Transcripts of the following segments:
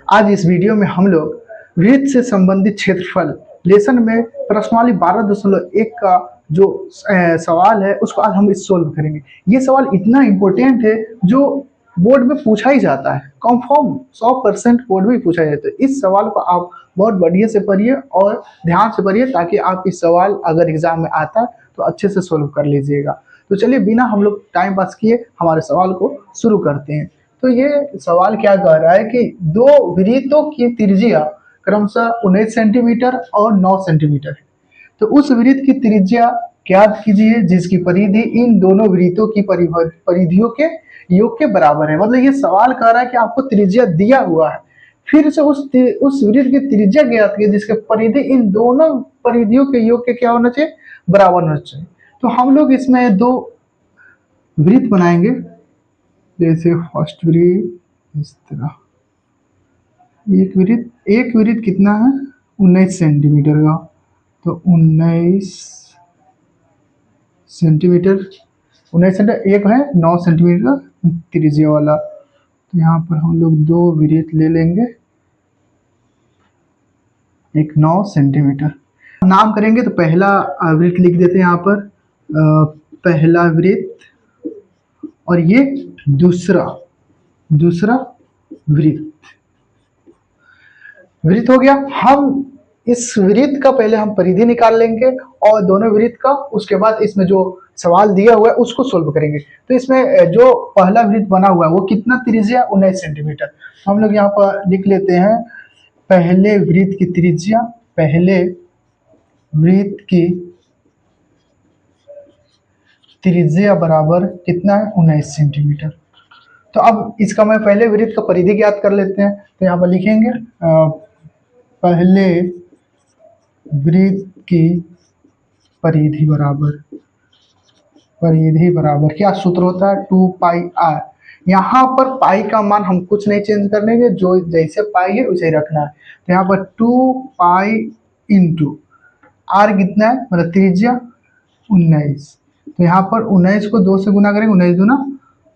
आज इस वीडियो में हम लोग वृत्त से संबंधित क्षेत्रफल लेसन में प्रश्नावली 12.1 का जो सवाल है उसको आज हम सोल्व करेंगे। ये सवाल इतना इम्पोर्टेंट है जो बोर्ड में पूछा ही जाता है, कंफर्म 100% बोर्ड में पूछा जाता है। इस सवाल को आप बहुत बढ़िया से पढ़िए और ध्यान से पढ़िए ताकि आप इस सवाल अगर एग्जाम में आता है तो अच्छे से सोल्व कर लीजिएगा। तो चलिए बिना हम लोग टाइम पास किए हमारे सवाल को शुरू करते हैं। तो ये सवाल क्या कह रहा है कि दो वृत्तों की त्रिज्या क्रमशः 19 सेंटीमीटर और 9 सेंटीमीटर है। तो उस वृत्त की त्रिज्या ज्ञात कीजिए जिसकी परिधि इन दोनों वृत्तों की परिधियों के योग के बराबर है। मतलब ये सवाल कह रहा है कि आपको त्रिज्या दिया हुआ है, फिर से उस वृत्त की त्रिज्या ज्ञात कीजिए जिसके परिधि इन दोनों परिधियों के योग के क्या होना चाहिए, बराबर होना चाहिए। तो हम लोग इसमें दो वृत्त बनाएंगे, जैसे फर्स्ट वृत्त इस तरह, एक वृत्त कितना है 19 सेंटीमीटर का, तो 19 सेंटीमीटर, 19 सेंटीमीटर एक है 9 सेंटीमीटर का त्रिज्या वाला। तो यहाँ पर हम लोग दो वृत्त ले लेंगे, एक 9 सेंटीमीटर नाम करेंगे। तो पहला वृत्त लिख देते हैं यहाँ पर, पहला वृत्त, और ये दूसरा वृत्त हो गया। हम इस वृत्त का पहले हम परिधि निकाल लेंगे और दोनों वृत्त का, उसके बाद इसमें जो सवाल दिया हुआ है उसको सोल्व करेंगे। तो इसमें जो पहला वृत्त बना हुआ है वो कितना त्रिज्या 19 सेंटीमीटर। हम लोग यहाँ पर लिख लेते हैं पहले वृत्त की त्रिज्या, पहले वृत्त की त्रिज्या बराबर कितना है 19 सेंटीमीटर। तो अब इसका मैं पहले वृत्त का परिधि ज्ञात कर लेते हैं। तो यहाँ पर लिखेंगे पहले वृत्त की परिधि बराबर क्या सूत्र होता है 2 पाई आर। यहाँ पर पाई का मान हम कुछ नहीं चेंज करने के, जो जैसे पाई है वैसे ही रखना है। तो यहाँ पर 2 पाई इंटू आर कितना है, मतलब त्रिज्या 19। तो यहाँ पर 19 को 2 से गुना करेंगे, 19 दूना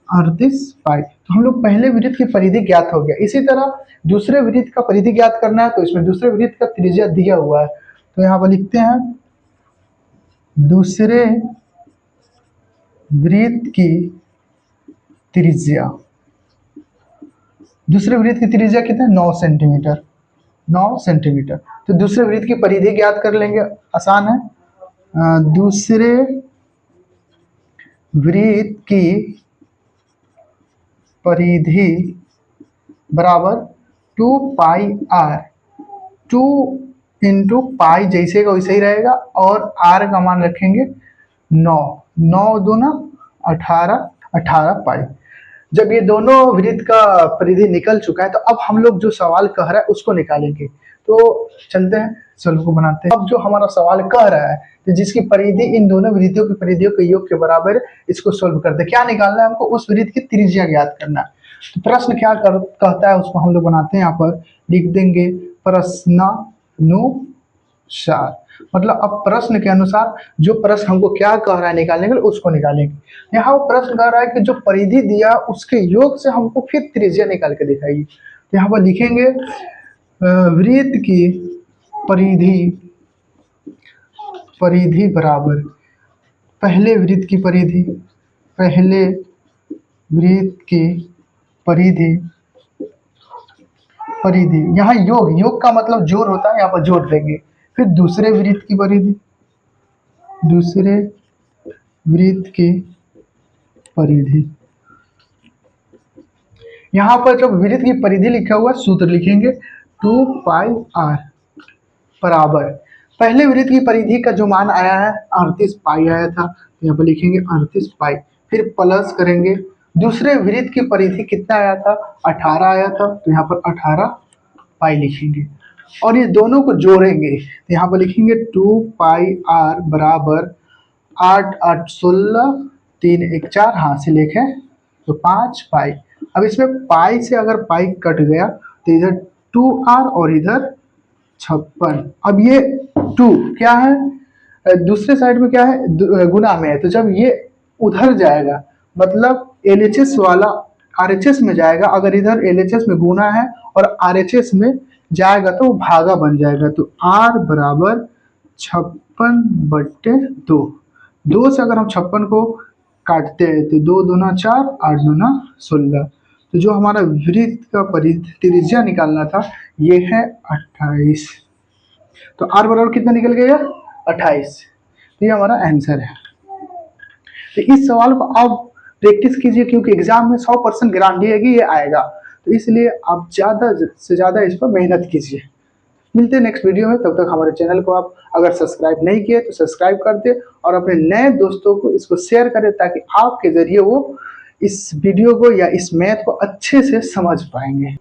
38 पाई। तो हम लोग पहले वृत्त की परिधि ज्ञात हो गया। इसी तरह दूसरे वृत्त का परिधि ज्ञात करना है, तो इसमें दूसरे वृत्त का त्रिज्या दिया हुआ है। तो यहाँ पर लिखते हैं दूसरे वृत्त की त्रिज्या, दूसरे वृत्त की त्रिज्या कितना है 9 सेंटीमीटर, 9 सेंटीमीटर। तो दूसरे वृत्त की परिधि ज्ञात कर लेंगे, आसान है। दूसरे वृत्त की परिधि बराबर 2 पाई आर, 2 इंटू पाई जैसे का वैसे ही रहेगा, और आर का मान रखेंगे 9, 9 दूना 18 पाई। जब ये दोनों वृत्त का परिधि निकल चुका है तो अब हम लोग जो सवाल कह रहा है उसको निकालेंगे। तो चलते हैं सॉल्व को बनाते हैं। अब जो हमारा सवाल कह रहा है तो जिसकी परिधि इन दोनों वृत्तियों की परिधियों के योग के बराबर है, इसको सोल्व करते हैं। क्या निकालना है हमको, उस वृत्त की त्रिज्या ज्ञात करना है। तो प्रश्न क्या कहता है उसको हम लोग बनाते हैं। यहाँ पर लिख देंगे प्रश्नानुसार, मतलब अब प्रश्न के अनुसार जो प्रश्न हमको क्या कह रहा है निकालने के लिए उसको निकालेंगे। यहाँ वो प्रश्न कह रहा है कि जो परिधि दिया उसके योग से हमको फिर त्रिज्या निकाल के दिखाइए। तो यहाँ पर लिखेंगे वृत्त की परिधि बराबर पहले वृत्त की परिधि, यहाँ योग का मतलब जोड़ होता है, यहाँ पर जोड़ देंगे। फिर दूसरे वृत्त की परिधि, यहाँ पर जब वृत्त की परिधि लिखा हुआ सूत्र लिखेंगे 2 पाई आर बराबर पहले वृत्त की परिधि का जो मान आया है 38 पाई आया था, यहाँ पर लिखेंगे 38 पाई। फिर प्लस करेंगे दूसरे वृत्त की परिधि कितना आया था 18 आया था, तो यहाँ पर 18 पाई लिखेंगे और ये दोनों को जोड़ेंगे। तो यहाँ पर लिखेंगे 2 पाई आर बराबर 8 8 16 3 1 4, हाँ से लिखे तो 5 पाई। अब इसमें पाई से अगर पाई कट गया तो इधर 2r और इधर 56। अब ये 2 क्या है, दूसरे साइड में क्या है गुना में है, तो जब ये उधर जाएगा मतलब LHS वाला RHS में जाएगा, अगर इधर LHS में गुना है और RHS में जाएगा तो वो भागा बन जाएगा। तो R बराबर 56/2। 2 से अगर हम 56 को काटते हैं तो 2 दूना 4, 8 दूना 16। तो जो हमारा वृत्त का त्रिज्या निकालना था ये है 28। तो R बराबर कितना निकल गया? 28। तो ये हमारा आंसर है। तो इस सवाल को आप प्रैक्टिस कीजिए, क्योंकि एग्जाम में 100% गारंटी है कि ये आएगा। तो इसलिए आप ज़्यादा से ज़्यादा इस पर मेहनत कीजिए। मिलते हैं नेक्स्ट वीडियो में, तब तक हमारे चैनल को आप अगर सब्सक्राइब नहीं किए तो सब्सक्राइब कर दे और अपने नए दोस्तों को इसको शेयर करें, ताकि आपके जरिए वो इस वीडियो को या इस मैथ को अच्छे से समझ पाएंगे।